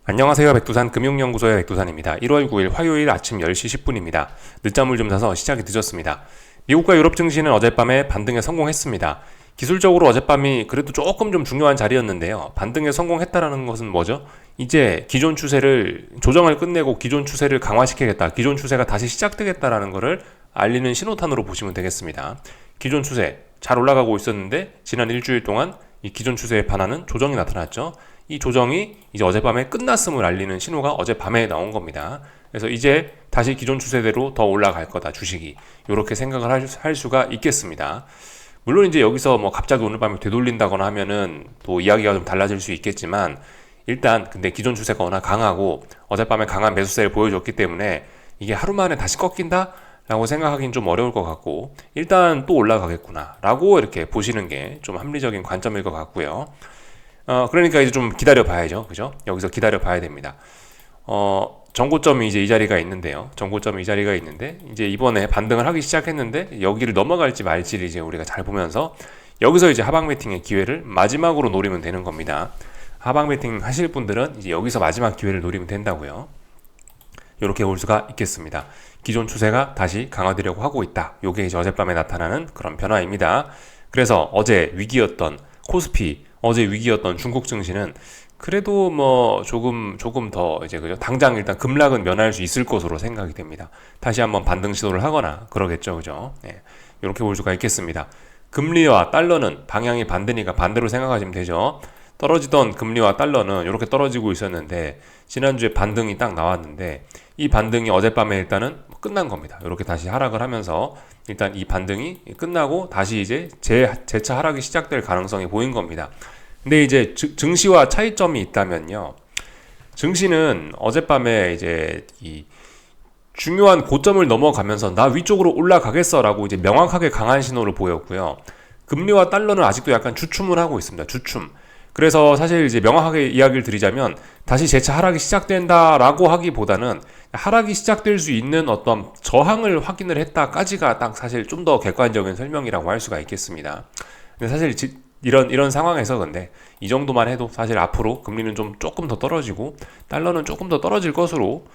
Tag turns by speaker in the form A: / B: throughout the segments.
A: 안녕하세요. 백두산 금융연구소의 백두산입니다. 1월 9일 화요일 아침 10시 10분입니다. 늦잠을 좀 자서 시작이 늦었습니다. 미국과 유럽 증시는 어젯밤에 반등에 성공했습니다. 기술적으로 어젯밤이 그래도 조금 좀 중요한 자리였는데요. 반등에 성공했다라는 것은 뭐죠? 이제 기존 추세를 조정을 끝내고 기존 추세를 강화시키겠다. 기존 추세가 다시 시작되겠다라는 것을 알리는 신호탄으로 보시면 되겠습니다. 기존 추세 잘 올라가고 있었는데 지난 일주일 동안 이 기존 추세에 반하는 조정이 나타났죠. 이 조정이 이제 어젯밤에 끝났음을 알리는 신호가 어젯밤에 나온 겁니다. 그래서 이제 다시 기존 추세대로 더 올라갈 거다, 주식이. 이렇게 생각을 할 수가 있겠습니다. 물론 이제 여기서 뭐 갑자기 오늘 밤에 되돌린다거나 하면은 또 이야기가 좀 달라질 수 있겠지만, 일단 근데 기존 추세가 워낙 강하고 어젯밤에 강한 매수세를 보여줬기 때문에 이게 하루 만에 다시 꺾인다? 라고 생각하기는 좀 어려울 것 같고, 일단 또 올라가겠구나 라고 이렇게 보시는 게 좀 합리적인 관점일 것 같고요. 그러니까 이제 좀 기다려 봐야죠. 그죠? 여기서 기다려 봐야 됩니다. 전고점이 이제 이 자리가 있는데요. 전고점이 이 자리가 있는데, 이제 이번에 반등을 하기 시작했는데, 여기를 넘어갈지 말지를 이제 우리가 잘 보면서, 여기서 이제 하방 매팅의 기회를 마지막으로 노리면 되는 겁니다. 하방 매팅 하실 분들은 이제 여기서 마지막 기회를 노리면 된다고요. 이렇게 볼 수가 있겠습니다. 기존 추세가 다시 강화되려고 하고 있다. 이게 이제 어젯밤에 나타나는 그런 변화입니다. 그래서 어제 위기였던 코스피, 어제 위기였던 중국 증시는 그래도 뭐 조금 더 이제 그죠? 당장 일단 급락은 면할 수 있을 것으로 생각이 됩니다. 다시 한번 반등 시도를 하거나 그러겠죠, 그죠? 네. 이렇게 볼 수가 있겠습니다. 금리와 달러는 방향이 반대니까 반대로 생각하시면 되죠. 떨어지던 금리와 달러는 이렇게 떨어지고 있었는데 지난주에 반등이 딱 나왔는데 이 반등이 어젯밤에 일단은 끝난 겁니다. 이렇게 다시 하락을 하면서 일단 이 반등이 끝나고 다시 이제 재차 하락이 시작될 가능성이 보인 겁니다. 근데 이제 증시와 차이점이 있다면요. 증시는 어젯밤에 이제 이 중요한 고점을 넘어가면서 나 위쪽으로 올라가겠어라고 이제 명확하게 강한 신호를 보였고요. 금리와 달러는 아직도 약간 주춤을 하고 있습니다. 주춤. 그래서 사실 이제 명확하게 이야기를 드리자면 다시 재차 하락이 시작된다라고 하기보다는 하락이 시작될 수 있는 어떤 저항을 확인을 했다까지가 딱 사실 좀 더 객관적인 설명이라고 할 수가 있겠습니다. 근데 사실 이런 상황에서 근데 이 정도만 해도 사실 앞으로 금리는 좀 조금 더 떨어지고 달러는 조금 더 떨어질 것으로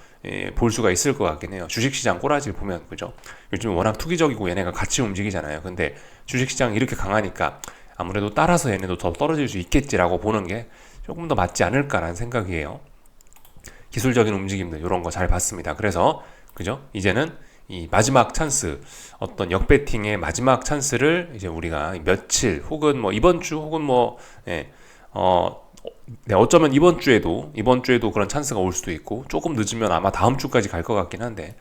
A: 볼 수가 있을 것 같긴 해요. 주식시장 꼬라지를 보면 그죠? 요즘 워낙 투기적이고 얘네가 같이 움직이잖아요. 근데 주식시장이 이렇게 강하니까 아무래도 따라서 얘네도 더 떨어질 수 있겠지라고 보는 게 조금 더 맞지 않을까라는 생각이에요. 기술적인 움직임들 이런 거 잘 봤습니다. 그래서 그죠? 이제는 이 마지막 찬스, 어떤 역배팅의 마지막 찬스를 이제 우리가 며칠 혹은 뭐 이번 주 혹은 뭐 네, 어쩌면 이번 주에도 그런 찬스가 올 수도 있고 조금 늦으면 아마 다음 주까지 갈 것 같긴 한데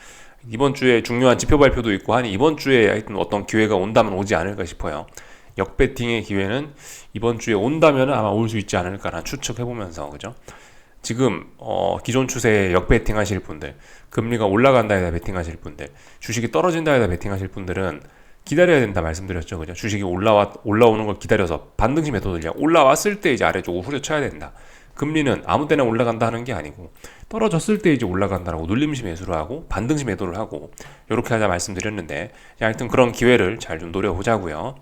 A: 이번 주에 중요한 지표 발표도 있고 하니 이번 주에 하여튼 어떤 기회가 온다면 오지 않을까 싶어요. 역배팅의 기회는 이번 주에 온다면 아마 올 수 있지 않을까라는 추측해보면서 그죠? 지금 기존 추세에 역배팅 하실 분들, 금리가 올라간다에다 베팅 하실 분들, 주식이 떨어진다에다 베팅 하실 분들은 기다려야 된다 말씀드렸죠, 그죠? 주식이 올라오는 걸 기다려서 반등시 메소드냐, 올라왔을 때 이제 아래쪽으로 후려쳐야 된다. 금리는 아무 때나 올라간다 하는 게 아니고 떨어졌을 때 이제 올라간다라고 눌림시 매수를 하고 반등시 매도를 하고 이렇게 하자 말씀드렸는데, 하여튼 그런 기회를 잘 좀 노려보자고요.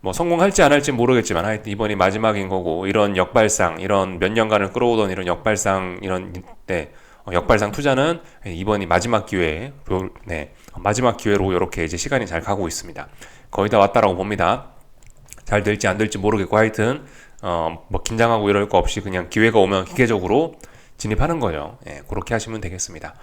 A: 뭐 성공할지 안 할지 모르겠지만 하여튼 이번이 마지막인 거고, 이런 역발상, 이런 몇 년간을 끌어오던 이런 역발상, 이런 역발상 투자는 이번이 마지막 기회에 마지막 기회로 이렇게 이제 시간이 잘 가고 있습니다. 거의 다 왔다라고 봅니다. 잘 될지 안 될지 모르겠고 하여튼 뭐 긴장하고 이럴 거 없이 그냥 기회가 오면 기계적으로 진입하는 거죠. 그렇게 하시면 되겠습니다.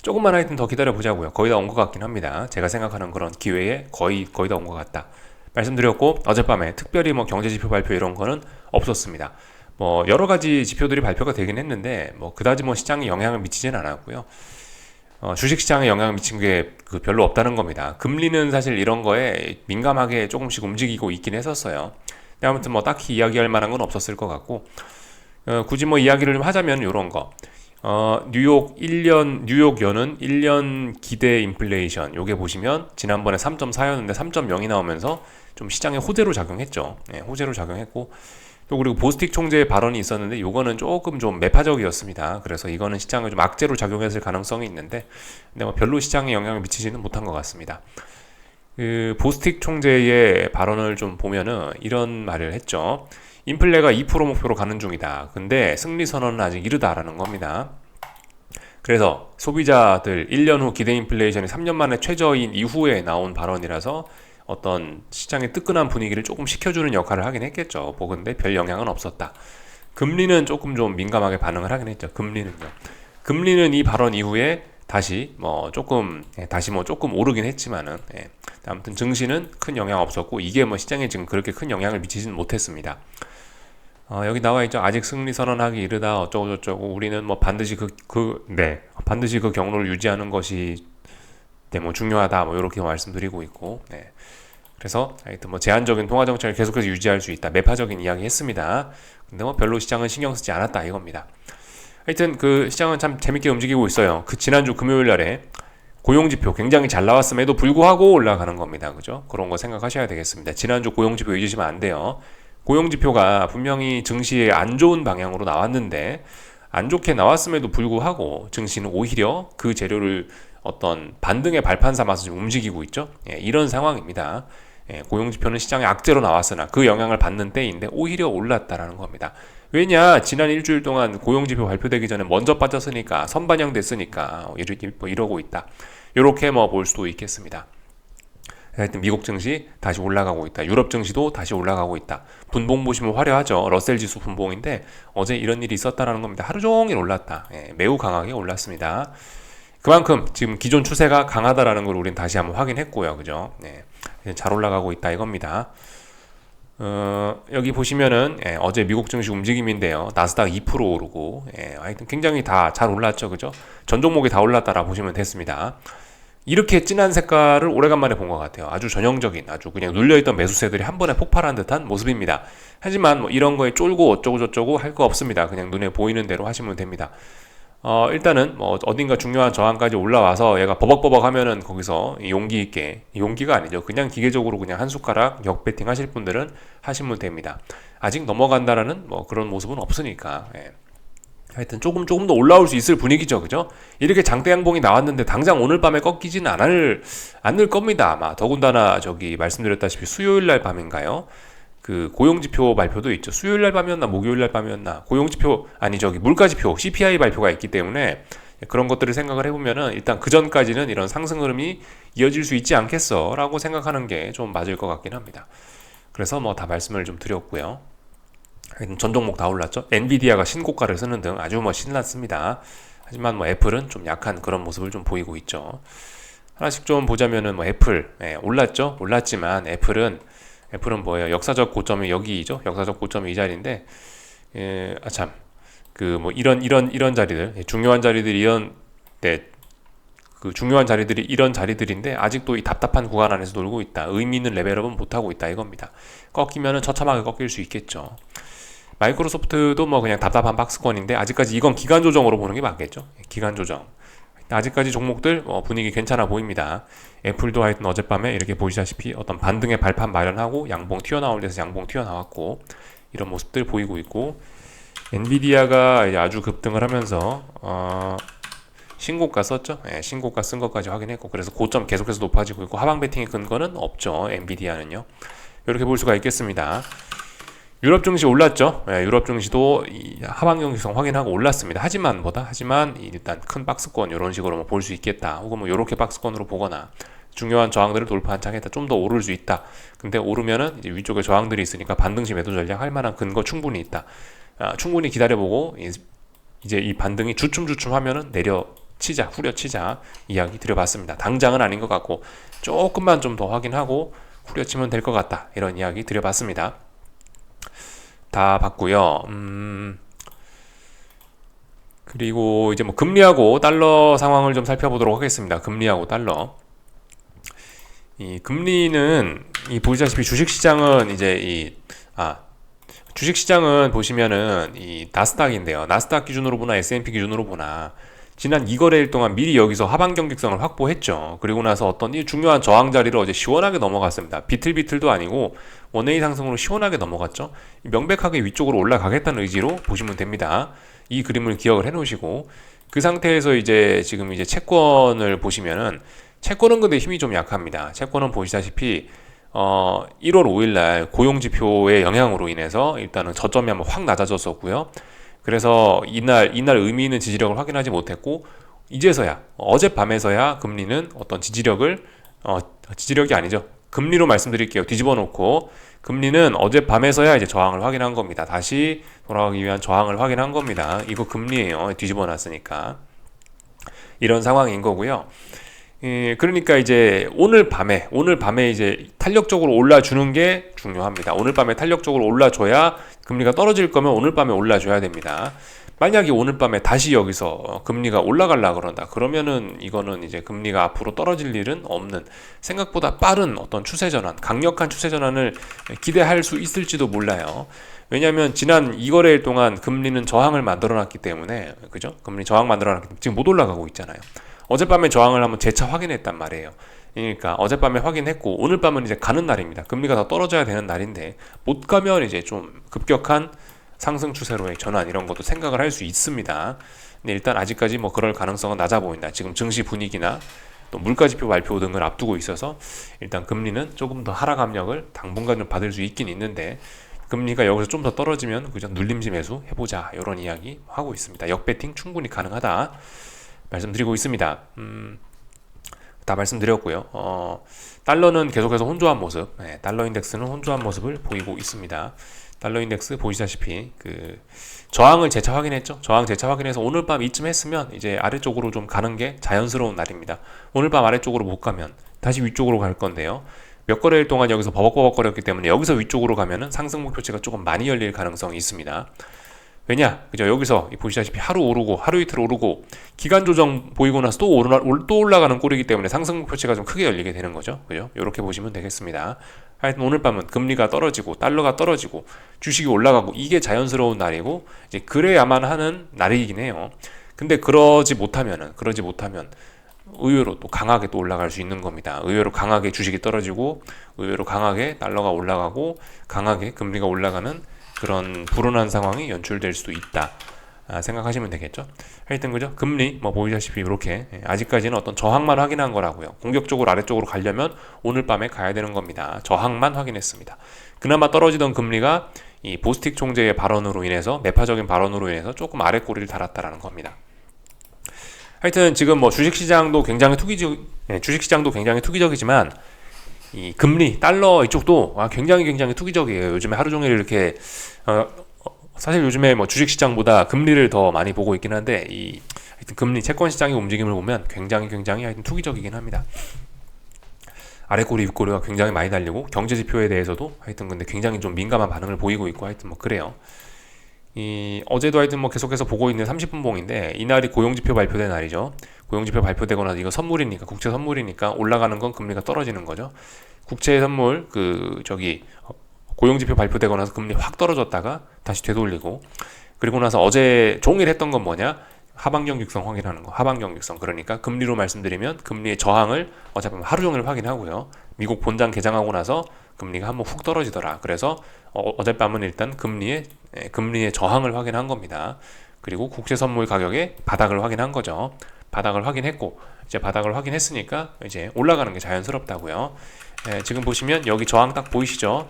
A: 조금만 하여튼 더 기다려 보자고요. 거의 다 온 것 같긴 합니다. 제가 생각하는 그런 기회에 거의 다 온 것 같다 말씀드렸고, 어젯밤에 특별히 뭐 경제지표 발표 이런 거는 없었습니다. 뭐 여러 가지 지표들이 발표가 되긴 했는데 뭐 그다지 뭐 시장에 영향을 미치진 않았고요. 주식시장에 영향을 미친 게 별로 없다는 겁니다. 금리는 사실 이런 거에 민감하게 조금씩 움직이고 있긴 했었어요. 근데 아무튼 뭐 딱히 이야기할 만한 건 없었을 것 같고, 굳이 뭐 이야기를 좀 하자면 이런 거. 뉴욕연은 1년 기대 인플레이션, 요게 보시면 지난번에 3.4였는데 3.0이 나오면서 좀 시장에 호재로 작용했죠. 호재로 작용했고, 또 그리고 보스틱 총재의 발언이 있었는데 요거는 조금 좀 매파적이었습니다. 그래서 이거는 시장을 좀 악재로 작용했을 가능성이 있는데, 근데 뭐 별로 시장에 영향을 미치지는 못한 것 같습니다. 보스틱 총재의 발언을 좀 보면은 이런 말을 했죠. 인플레가 2% 목표로 가는 중이다. 근데 승리 선언은 아직 이르다라는 겁니다. 그래서 소비자들 1년 후 기대 인플레이션이 3년 만에 최저인 이후에 나온 발언이라서 어떤 시장의 뜨끈한 분위기를 조금 식혀주는 역할을 하긴 했겠죠. 보건데 별 영향은 없었다. 금리는 조금 좀 민감하게 반응을 하긴 했죠. 금리는 이 발언 이후에 다시 뭐 조금 오르긴 했지만은 아무튼 증시는 큰 영향 없었고 이게 뭐 시장에 지금 그렇게 큰 영향을 미치지는 못했습니다. 여기 나와 있죠. 아직 승리 선언하기 이르다 어쩌고 저쩌고 우리는 뭐 반드시 반드시 그 경로를 유지하는 것이 뭐 중요하다 뭐 이렇게 말씀드리고 있고 그래서 하여튼 뭐 제한적인 통화 정책을 계속해서 유지할 수 있다. 매파적인 이야기 했습니다. 근데 뭐 별로 시장은 신경 쓰지 않았다 이겁니다. 하여튼 그 시장은 참 재밌게 움직이고 있어요. 그 지난주 금요일 날에 고용지표 굉장히 잘 나왔음에도 불구하고 올라가는 겁니다. 그죠? 그런 거 생각하셔야 되겠습니다. 지난주 고용지표 잊으시면 안 돼요. 고용지표가 분명히 증시에 안 좋은 방향으로 나왔는데 안 좋게 나왔음에도 불구하고 증시는 오히려 그 재료를 어떤 반등의 발판 삼아서 좀 움직이고 있죠. 이런 상황입니다. 고용지표는 시장의 악재로 나왔으나 그 영향을 받는 때인데 오히려 올랐다라는 겁니다. 왜냐? 지난 일주일 동안 고용지표 발표되기 전에 먼저 빠졌으니까 선반영됐으니까 이러고 있다. 이렇게 뭐 볼 수도 있겠습니다. 하여튼 미국 증시 다시 올라가고 있다. 유럽 증시도 다시 올라가고 있다. 분봉 보시면 화려하죠. 러셀 지수 분봉인데 어제 이런 일이 있었다라는 겁니다. 하루 종일 올랐다. 매우 강하게 올랐습니다. 그만큼 지금 기존 추세가 강하다라는 걸 우린 다시 한번 확인했고요. 그죠? 잘 올라가고 있다 이겁니다. 여기 보시면은 어제 미국 증시 움직임인데요. 나스닥 2% 오르고 하여튼 굉장히 다 잘 올랐죠. 그죠? 전 종목이 다 올랐다라 보시면 됐습니다. 이렇게 진한 색깔을 오래간만에 본 것 같아요. 아주 전형적인 아주 그냥 눌려있던 매수세들이 한 번에 폭발한 듯한 모습입니다. 하지만 뭐 이런 거에 쫄고 어쩌고 저쩌고 할 거 없습니다. 그냥 눈에 보이는 대로 하시면 됩니다. 일단은 뭐 어딘가 중요한 저항까지 올라와서 얘가 버벅버벅 하면은 거기서 용기 있게, 용기가 아니죠. 그냥 기계적으로 그냥 한 숟가락 역배팅 하실 분들은 하시면 됩니다. 아직 넘어간다라는 뭐 그런 모습은 없으니까. 하여튼 조금 더 올라올 수 있을 분위기죠. 그죠? 이렇게 장대 양봉이 나왔는데 당장 오늘 밤에 꺾이지는 않을 겁니다. 아마 더군다나 저기 말씀드렸다시피 수요일 날 밤인가요? 그 고용지표 발표도 있죠. 수요일 날 밤이었나 목요일 날 밤이었나 물가지표 CPI 발표가 있기 때문에 그런 것들을 생각을 해보면은 일단 그 전까지는 이런 상승 흐름이 이어질 수 있지 않겠어 라고 생각하는 게 좀 맞을 것 같긴 합니다. 그래서 뭐 다 말씀을 좀 드렸고요. 전 종목 다 올랐죠. 엔비디아가 신고가를 쓰는 등 아주 뭐 신났습니다. 하지만 뭐 애플은 좀 약한 그런 모습을 좀 보이고 있죠. 하나씩 좀 보자면은 뭐 애플 올랐죠. 올랐지만 애플은 뭐예요? 역사적 고점이 여기죠. 역사적 고점이 이 자리인데, 이런 자리들, 중요한 자리들이 중요한 자리들이 이런 자리들인데 아직도 이 답답한 구간 안에서 놀고 있다. 의미 있는 레벨업은 못 하고 있다 이겁니다. 꺾이면은 처참하게 꺾일 수 있겠죠. 마이크로소프트도 뭐 그냥 답답한 박스권인데 아직까지 이건 기간 조정으로 보는 게 맞겠죠. 기간 조정. 아직까지 종목들 분위기 괜찮아 보입니다. 애플도 하여튼 어젯밤에 이렇게 보시다시피 어떤 반등의 발판 마련하고 양봉 튀어나올 데서 양봉 튀어나왔고 이런 모습들 보이고 있고 엔비디아가 아주 급등을 하면서 신고가 썼죠. 신고가 쓴 것까지 확인했고 그래서 고점 계속해서 높아지고 있고 하방 베팅의 근거는 없죠. 엔비디아는요. 이렇게 볼 수가 있겠습니다. 유럽 증시 올랐죠. 유럽 증시도 하방 경직성 확인하고 올랐습니다. 하지만 일단 큰 박스권 이런 식으로 볼 수 있겠다. 혹은 뭐 이렇게 박스권으로 보거나 중요한 저항들을 돌파한 차례다. 좀 더 오를 수 있다. 근데 오르면은 이제 위쪽에 저항들이 있으니까 반등시 매도 전략 할 만한 근거 충분히 있다. 충분히 기다려보고 이제 이 반등이 주춤 하면은 후려치자 이야기 드려봤습니다. 당장은 아닌 것 같고 조금만 좀 더 확인하고 후려치면 될 것 같다. 이런 이야기 드려봤습니다. 다 봤고요. 그리고 이제 뭐 금리하고 달러 상황을 좀 살펴보도록 하겠습니다. 금리하고 달러. 이 금리는 보시다시피 주식시장은 주식시장은 보시면은 이 나스닥인데요. 나스닥 기준으로 보나 S&P 기준으로 보나 지난 2거래일 동안 미리 여기서 하방 경직성을 확보했죠. 그리고 나서 어떤 이 중요한 저항 자리를 어제 시원하게 넘어갔습니다. 비틀비틀도 아니고 원웨이 상승으로 시원하게 넘어갔죠. 명백하게 위쪽으로 올라가겠다는 의지로 보시면 됩니다. 이 그림을 기억을 해 놓으시고 그 상태에서 지금 채권을 보시면은 채권은 근데 힘이 좀 약합니다. 채권은 보시다시피 1월 5일 날 고용 지표의 영향으로 인해서 일단은 저점이 한번 확 낮아졌었고요. 그래서 이날 의미 있는 지지력을 확인하지 못했고, 이제서야 어젯밤에서야 금리는 어떤 지지력이 아니죠. 금리로 말씀드릴게요. 뒤집어 놓고 금리는 어젯밤에서야 이제 저항을 확인한 겁니다. 다시 돌아가기 위한 저항을 확인한 겁니다. 이거 금리예요. 뒤집어 놨으니까. 이런 상황인 거고요. 그러니까 이제 오늘 밤에 이제 탄력적으로 올라주는 게 중요합니다. 오늘 밤에 탄력적으로 올라줘야, 금리가 떨어질 거면 오늘 밤에 올라줘야 됩니다. 만약에 오늘 밤에 다시 여기서 금리가 올라가려 그런다, 그러면은 이거는 이제 금리가 앞으로 떨어질 일은 없는, 생각보다 빠른 어떤 추세 전환, 강력한 추세 전환을 기대할 수 있을지도 몰라요. 왜냐하면 지난 2거래일 동안 금리는 저항을 만들어놨기 때문에, 그죠? 금리 저항 만들어놨기 때문에 지금 못 올라가고 있잖아요. 어젯밤에 저항을 한번 재차 확인했단 말이에요. 그러니까 어젯밤에 확인했고, 오늘 밤은 이제 가는 날입니다. 금리가 더 떨어져야 되는 날인데, 못 가면 이제 좀 급격한 상승 추세로의 전환, 이런 것도 생각을 할 수 있습니다. 근데 일단 아직까지 뭐 그럴 가능성은 낮아 보인다. 지금 증시 분위기나 또 물가지표 발표 등을 앞두고 있어서 일단 금리는 조금 더 하락 압력을 당분간 좀 받을 수 있긴 있는데, 금리가 여기서 좀 더 떨어지면 그저 눌림지 매수 해보자, 이런 이야기 하고 있습니다. 역배팅 충분히 가능하다 말씀드리고 있습니다. 다 말씀드렸고요. 달러는 계속해서 혼조한 모습, 달러 인덱스는 혼조한 모습을 보이고 있습니다. 달러 인덱스 보시다시피 저항을 재차 확인했죠. 저항 재차 확인해서 오늘 밤 이쯤 했으면 이제 아래쪽으로 좀 가는 게 자연스러운 날입니다. 오늘 밤 아래쪽으로 못 가면 다시 위쪽으로 갈 건데요. 몇 거래일 동안 여기서 버벅버벅거렸기 때문에 여기서 위쪽으로 가면은 상승 목표치가 조금 많이 열릴 가능성이 있습니다. 왜냐? 그죠? 여기서 보시다시피 하루 오르고 하루 이틀 오르고 기간 조정 보이고 나서 또 올라가는 꼴이기 때문에 상승 목표치가 좀 크게 열리게 되는 거죠. 그죠? 이렇게 보시면 되겠습니다. 하여튼 오늘 밤은 금리가 떨어지고 달러가 떨어지고 주식이 올라가고, 이게 자연스러운 날이고 이제 그래야만 하는 날이긴 해요. 근데 그러지 못하면 의외로 또 강하게 또 올라갈 수 있는 겁니다. 의외로 강하게 주식이 떨어지고, 의외로 강하게 달러가 올라가고, 강하게 금리가 올라가는 그런 불온한 상황이 연출될 수도 있다 생각하시면 되겠죠. 하여튼 그죠? 금리 뭐 보이다시피 이렇게 아직까지는 어떤 저항만 확인한 거라고요. 공격적으로 아래쪽으로 가려면 오늘 밤에 가야 되는 겁니다. 저항만 확인했습니다. 그나마 떨어지던 금리가 이 보스틱 총재의 발언으로 인해서, 매파적인 발언으로 인해서 조금 아래 꼬리를 달았다라는 겁니다. 하여튼 지금 뭐 주식시장도 굉장히 투기적이지만 이 금리, 달러 이쪽도 굉장히 투기적이에요. 요즘에 하루 종일 이렇게 사실 요즘에 뭐 주식시장보다 금리를 더 많이 보고 있긴 한데, 하여튼 금리, 채권시장의 움직임을 보면 굉장히 하여튼 투기적이긴 합니다. 아래꼬리 윗꼬리가 굉장히 많이 달리고, 경제지표에 대해서도 하여튼 근데 굉장히 좀 민감한 반응을 보이고 있고, 하여튼 뭐 그래요. 어제도 하여튼 뭐 계속해서 보고 있는 30분 봉인데, 이날이 고용지표 발표된 날이죠. 고용지표 발표되고 나서 이거 선물이니까, 국채 선물이니까 올라가는 건 금리가 떨어지는 거죠. 국채 선물 고용지표 발표되고 나서 금리 확 떨어졌다가 다시 되돌리고, 그리고 나서 어제 종일 했던 건 뭐냐? 하방경직성 확인하는 거. 하방경직성, 그러니까 금리로 말씀드리면 금리의 저항을 어차피 하루 종일 확인하고요. 미국 본장 개장하고 나서 금리가 한번 훅 떨어지더라. 그래서 어젯밤은 일단 금리의 저항을 확인한 겁니다. 그리고 국채 선물 가격의 바닥을 확인한 거죠. 바닥을 확인했고, 이제 바닥을 확인했으니까 이제 올라가는 게 자연스럽다고요. 지금 보시면 여기 저항 딱 보이시죠?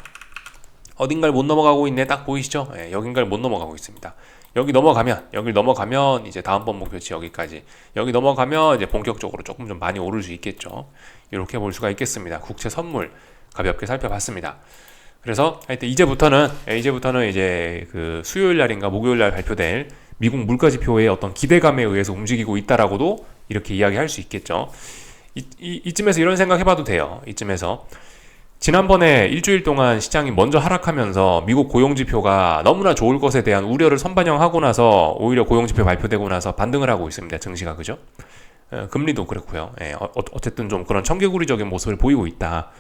A: 어딘가를 못 넘어가고 있네, 딱 보이시죠? 여긴가를 못 넘어가고 있습니다. 여기 넘어가면 이제 다음번 목표치 여기까지. 여기 넘어가면 이제 본격적으로 조금 좀 많이 오를 수 있겠죠. 이렇게 볼 수가 있겠습니다. 국채 선물 가볍게 살펴봤습니다. 그래서 하여튼 이제부터는 이제 수요일 날인가 목요일 날 발표될 미국 물가 지표의 어떤 기대감에 의해서 움직이고 있다라고도 이렇게 이야기할 수 있겠죠. 이쯤에서 이런 생각 해봐도 돼요. 이쯤에서 지난번에 일주일 동안 시장이 먼저 하락하면서 미국 고용지표가 너무나 좋을 것에 대한 우려를 선반영하고 나서 오히려 고용지표 발표되고 나서 반등을 하고 있습니다. 증시가, 그죠? 금리도 그렇고요. 어쨌든 좀 그런 청개구리적인 모습을 보이고 있다.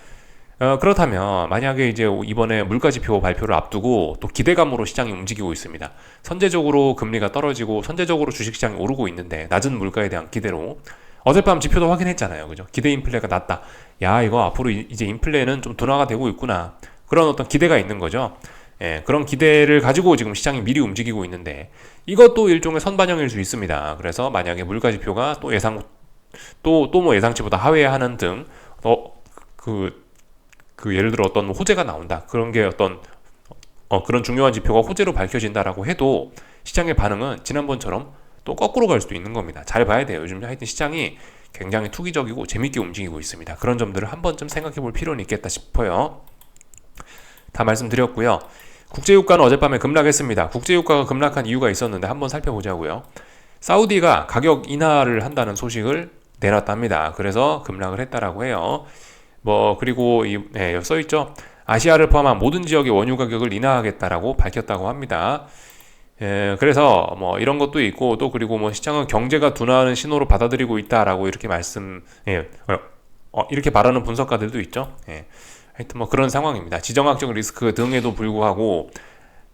A: 그렇다면 만약에 이제 이번에 물가지표 발표를 앞두고 또 기대감으로 시장이 움직이고 있습니다. 선제적으로 금리가 떨어지고 선제적으로 주식시장이 오르고 있는데, 낮은 물가에 대한 기대로 어젯밤 지표도 확인했잖아요. 그죠? 기대 인플레가 낮다. 야, 이거 앞으로 이제 인플레는 좀 둔화가 되고 있구나. 그런 어떤 기대가 있는 거죠. 그런 기대를 가지고 지금 시장이 미리 움직이고 있는데, 이것도 일종의 선반영일 수 있습니다. 그래서 만약에 물가 지표가 또 뭐 예상치보다 하회하는 등 그 예를 들어 어떤 호재가 나온다. 그런 게 어떤 그런 중요한 지표가 호재로 밝혀진다라고 해도 시장의 반응은 지난번처럼 또 거꾸로 갈 수도 있는 겁니다. 잘 봐야 돼요. 요즘 하여튼 시장이 굉장히 투기적이고 재밌게 움직이고 있습니다. 그런 점들을 한 번쯤 생각해 볼 필요는 있겠다 싶어요. 다 말씀드렸고요. 국제유가는 어젯밤에 급락했습니다. 국제유가가 급락한 이유가 있었는데 한번 살펴보자고요. 사우디가 가격 인하를 한다는 소식을 내놨답니다. 그래서 급락을 했다라고 해요. 그리고 써있죠. 아시아를 포함한 모든 지역의 원유 가격을 인하하겠다라고 밝혔다고 합니다. 그래서 이런 것도 있고 또 그리고 시장은 경제가 둔화하는 신호로 받아들이고 있다라고 이렇게 이렇게 말하는 분석가들도 있죠. 하여튼 그런 상황입니다. 지정학적 리스크 등에도 불구하고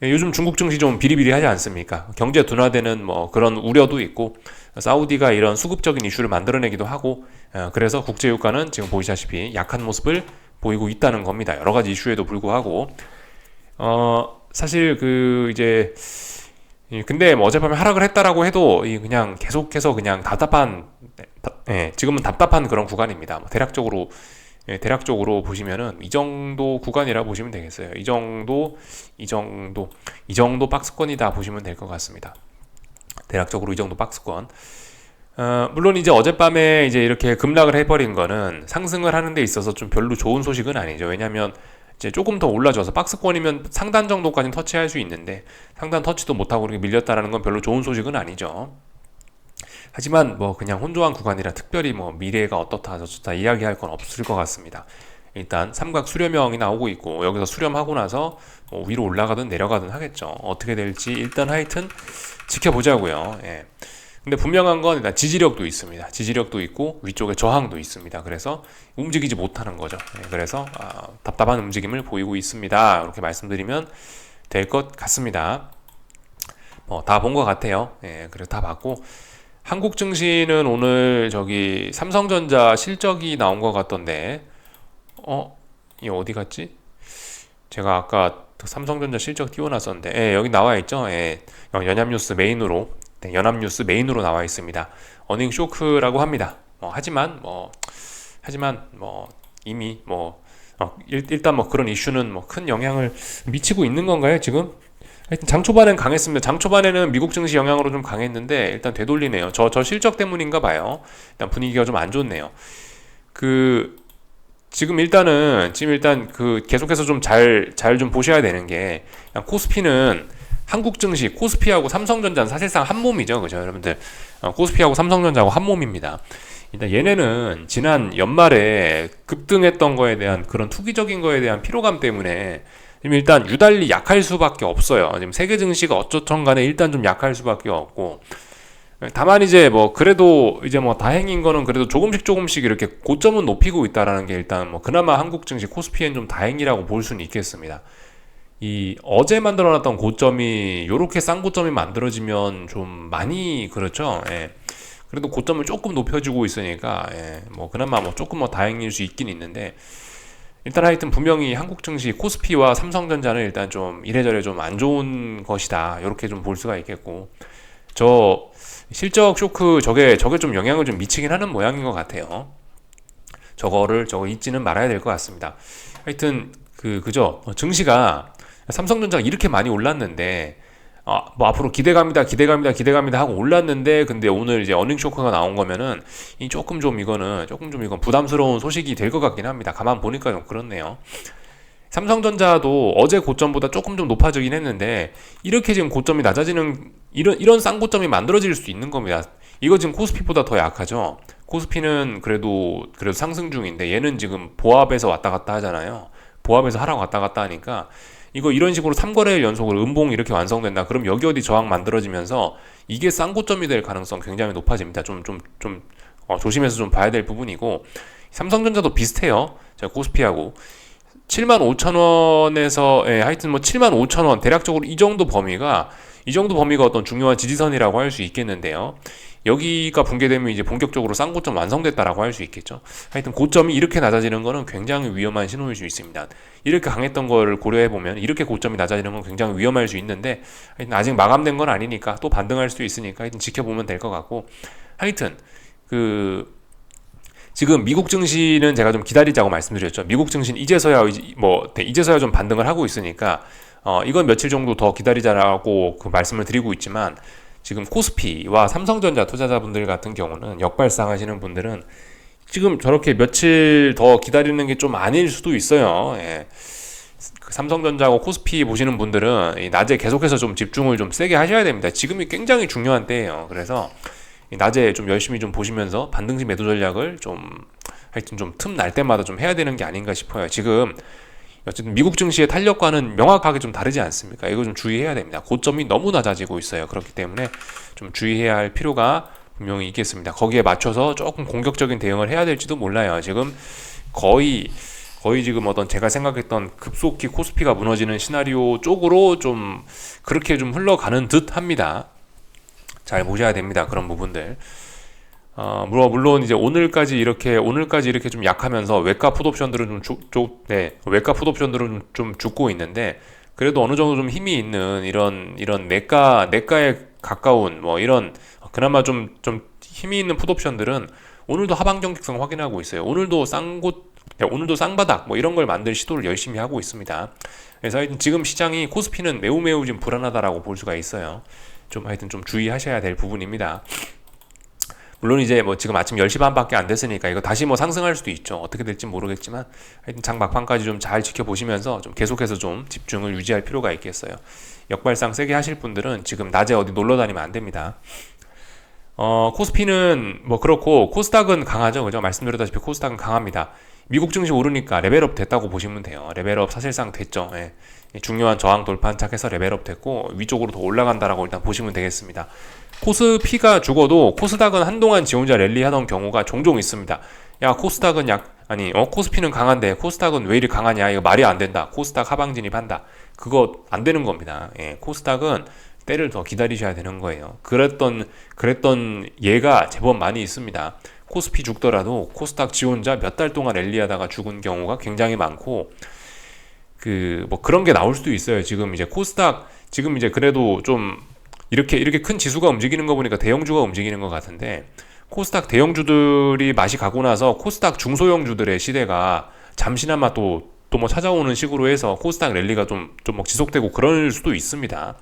A: 요즘 중국 증시 좀 비리비리하지 않습니까? 경제 둔화되는 그런 우려도 있고 사우디가 이런 수급적인 이슈를 만들어내기도 하고 그래서 국제유가는 지금 보시다시피 약한 모습을 보이고 있다는 겁니다. 여러 가지 이슈에도 불구하고 사실 근데 어젯밤에 하락을 했다라고 해도 그냥 계속해서 그냥 지금은 답답한 그런 구간입니다. 대략적으로 보시면은 이 정도 구간이라 보시면 되겠어요. 이 정도 박스권이다 보시면 될 것 같습니다. 대략적으로 이 정도 박스권. 물론 이제 어젯밤에 이제 이렇게 급락을 해버린 거는 상승을 하는 데 있어서 좀 별로 좋은 소식은 아니죠. 왜냐하면 이제 조금 더 올라줘서 박스권이면 상단 정도까지는 터치할 수 있는데 상단 터치도 못하고 이렇게 밀렸다라는 건 별로 좋은 소식은 아니죠. 하지만 그냥 혼조한 구간이라 특별히 미래가 어떻다 저렇다 이야기할 건 없을 것 같습니다. 일단 삼각 수렴형이 나오고 있고 여기서 수렴하고 나서 위로 올라가든 내려가든 하겠죠. 어떻게 될지 일단 하여튼 지켜보자고요. 근데 분명한 건 일단 지지력도 있습니다. 지지력도 있고 위쪽에 저항도 있습니다. 그래서 움직이지 못하는 거죠. 그래서 답답한 움직임을 보이고 있습니다. 이렇게 말씀드리면 될 것 같습니다. 다 본 것 같아요. 그래서 다 봤고 한국 증시는 오늘 삼성전자 실적이 나온 것 같던데 이 어디 갔지? 제가 아까 삼성전자 실적 띄워놨었는데 여기 나와 있죠. 연합뉴스 메인으로 나와 있습니다. 어닝 쇼크라고 합니다. 하지만 이미 일단 그런 이슈는 큰 영향을 미치고 있는 건가요 지금? 하여튼 장 초반엔 강했습니다. 장 초반에는 미국 증시 영향으로 좀 강했는데 일단 되돌리네요. 저 실적 때문인가 봐요. 일단 분위기가 좀 안 좋네요. 지금 일단 계속해서 좀 잘 좀 보셔야 되는 게 코스피는 한국 증시 코스피하고 삼성전자는 사실상 한 몸이죠, 그죠, 여러분들? 코스피하고 삼성전자하고 한 몸입니다. 일단 얘네는 지난 연말에 급등했던 거에 대한 그런 투기적인 거에 대한 피로감 때문에 지금 일단 유달리 약할 수밖에 없어요. 지금 세계 증시가 어쩌던 간에 일단 좀 약할 수밖에 없고 다만 이제 그래도 이제 다행인 거는 그래도 조금씩 이렇게 고점은 높이고 있다라는 게 일단 그나마 한국 증시 코스피엔 좀 다행이라고 볼 수는 있겠습니다. 어제 만들어놨던 고점이 요렇게 싼 고점이 만들어지면 좀 많이 그렇죠. 그래도 고점을 조금 높여주고 있으니까 그나마 조금 다행일 수 있긴 있는데 일단 하여튼 분명히 한국 증시 코스피와 삼성전자는 일단 좀 이래저래 좀 안 좋은 것이다. 이렇게 좀 볼 수가 있겠고 저 실적 쇼크 저게 좀 영향을 좀 미치긴 하는 모양인 것 같아요. 저거 잊지는 말아야 될 것 같습니다. 하여튼 그죠? 증시가 삼성전자가 이렇게 많이 올랐는데 앞으로 기대감이다 하고 올랐는데 근데 오늘 이제 어닝 쇼크가 나온 거면은 조금 좀 이건 부담스러운 소식이 될 것 같긴 합니다. 가만 보니까 좀 그렇네요. 삼성전자도 어제 고점보다 조금 좀 높아지긴 했는데 이렇게 지금 고점이 낮아지는 이런 싼 고점이 만들어질 수 있는 겁니다. 이거 지금 코스피보다 더 약하죠. 코스피는 그래도 상승 중인데 얘는 지금 보합에서 왔다 갔다 하잖아요. 보합에서 하락 왔다 갔다 하니까 이런 식으로 3거래일 연속으로 음봉 이렇게 완성된다. 그럼 여기 어디 저항 만들어지면서 이게 싼 고점이 될 가능성 굉장히 높아집니다. 조심해서 좀 봐야 될 부분이고 삼성전자도 비슷해요. 코스피하고 75,000원에서 하여튼 75,000원 대략적으로 이 정도 범위가 어떤 중요한 지지선이라고 할 수 있겠는데요. 여기가 붕괴되면 이제 본격적으로 싼 고점 완성됐다라고 할 수 있겠죠. 하여튼 고점이 이렇게 낮아지는 거는 굉장히 위험한 신호일 수 있습니다. 이렇게 강했던 거를 고려해 보면 이렇게 고점이 낮아지는 건 굉장히 위험할 수 있는데 하여튼 아직 마감된 건 아니니까 또 반등할 수도 있으니까 하여튼 지켜보면 될 것 같고 하여튼 지금 미국 증시는 제가 좀 기다리자고 말씀드렸죠. 미국 증시는 이제서야 좀 반등을 하고 있으니까 이건 며칠 정도 더 기다리자라고 그 말씀을 드리고 있지만, 지금 코스피와 삼성전자 투자자분들 같은 경우는, 역발상 하시는 분들은 지금 저렇게 며칠 더 기다리는 게 좀 아닐 수도 있어요. 예. 그 삼성전자하고 코스피 보시는 분들은 이 낮에 계속해서 좀 집중을 좀 세게 하셔야 됩니다. 지금이 굉장히 중요한 때예요. 그래서 낮에 좀 열심히 좀 보시면서 반등시 매도 전략을 좀 하여튼 좀 틈 날 때마다 좀 해야 되는 게 아닌가 싶어요. 지금 어쨌든 미국 증시의 탄력과는 명확하게 좀 다르지 않습니까? 이거 좀 주의해야 됩니다. 고점이 너무 낮아지고 있어요. 그렇기 때문에 좀 주의해야 할 필요가 분명히 있겠습니다. 거기에 맞춰서 조금 공격적인 대응을 해야 될지도 몰라요. 지금 거의 지금 어떤 제가 생각했던 급속히 코스피가 무너지는 시나리오 쪽으로 좀 그렇게 좀 흘러가는 듯 합니다. 잘 보셔야 됩니다. 그런 부분들. 물론 이제 오늘까지 이렇게 좀 약하면서 외과 풋옵션들은 외과 풋옵션들은 좀 죽고 있는데, 그래도 어느 정도 좀 힘이 있는 이런 내과에 가까운 이런 그나마 좀 힘이 있는 풋옵션들은 오늘도 하방 경직성 확인하고 있어요. 오늘도 쌍바닥 이런 걸 만들 시도를 열심히 하고 있습니다. 그래서 하여튼 지금 시장이, 코스피는 매우 지금 불안하다라고 볼 수가 있어요. 하여튼 좀 주의하셔야 될 부분입니다. 물론 이제 지금 아침 10시 반밖에 안 됐으니까 이거 다시 상승할 수도 있죠. 어떻게 될지 모르겠지만 하여튼 장 막판까지 좀 잘 지켜보시면서 좀 계속해서 좀 집중을 유지할 필요가 있겠어요. 역발상 세게 하실 분들은 지금 낮에 어디 놀러 다니면 안 됩니다. 코스피는 그렇고, 코스닥은 강하죠. 그죠? 말씀드렸다시피 코스닥은 강합니다. 미국 증시 오르니까 레벨업 됐다고 보시면 돼요. 레벨업 사실상 됐죠. 예. 중요한 저항 돌파한 착해서 레벨업 됐고, 위쪽으로 더 올라간다라고 일단 보시면 되겠습니다. 코스피가 죽어도 코스닥은 한동안 지 혼자 랠리하던 경우가 종종 있습니다. 야, 코스피는 강한데 코스닥은 왜 이리 강하냐? 이거 말이 안 된다. 코스닥 하방 진입한다. 그거 안 되는 겁니다. 예, 코스닥은 때를 더 기다리셔야 되는 거예요. 그랬던 예가 제법 많이 있습니다. 코스피 죽더라도 코스닥 지 혼자 몇 달 동안 랠리하다가 죽은 경우가 굉장히 많고, 그런 게 나올 수도 있어요. 지금 이제 코스닥 지금 이제 그래도 좀 이렇게 큰 지수가 움직이는 거 보니까 대형주가 움직이는 것 같은데, 코스닥 대형주들이 맛이 가고 나서 코스닥 중소형주들의 시대가 잠시나마 또 찾아오는 식으로 해서 코스닥 랠리가 좀 지속되고 그럴 수도 있습니다.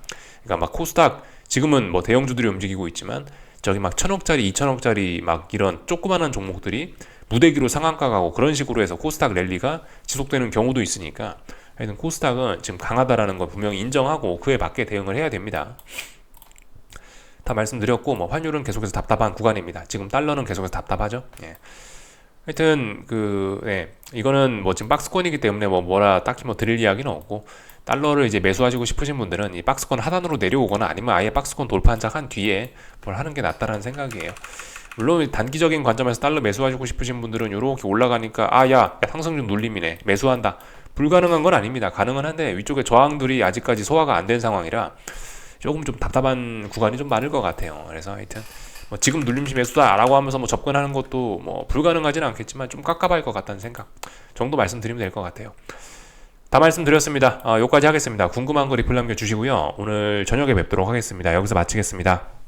A: 그러니까 코스닥 지금은 대형주들이 움직이고 있지만, 저기 1,000억짜리 2,000억짜리 이런 조그만한 종목들이 무대기로 상한가 가고 그런 식으로 해서 코스닥 랠리가 지속되는 경우도 있으니까, 하여튼 코스닥은 지금 강하다라는 걸 분명히 인정하고 그에 맞게 대응을 해야 됩니다. 다 말씀드렸고, 환율은 계속해서 답답한 구간입니다. 지금 달러는 계속해서 답답하죠. 예. 하여튼 이거는 지금 박스권이기 때문에 딱히 드릴 이야기는 없고, 달러를 이제 매수하시고 싶으신 분들은 이 박스권 하단으로 내려오거나 아니면 아예 박스권 돌파 한작한 뒤에 뭘 하는 게 낫다라는 생각이에요. 물론 단기적인 관점에서 달러 매수하시고 싶으신 분들은 이렇게 올라가니까 야 상승 좀 눌림이네, 매수한다. 불가능한 건 아닙니다. 가능은 한데 위쪽에 저항들이 아직까지 소화가 안 된 상황이라 조금 좀 답답한 구간이 좀 많을 것 같아요. 그래서 하여튼 지금 눌림시 매수다라고 하면서 접근하는 것도 불가능하지는 않겠지만 좀 깝깝할 것 같다는 생각 정도 말씀드리면 될 것 같아요. 다 말씀드렸습니다. 여기까지 하겠습니다. 궁금한 거 리플 남겨주시고요. 오늘 저녁에 뵙도록 하겠습니다. 여기서 마치겠습니다.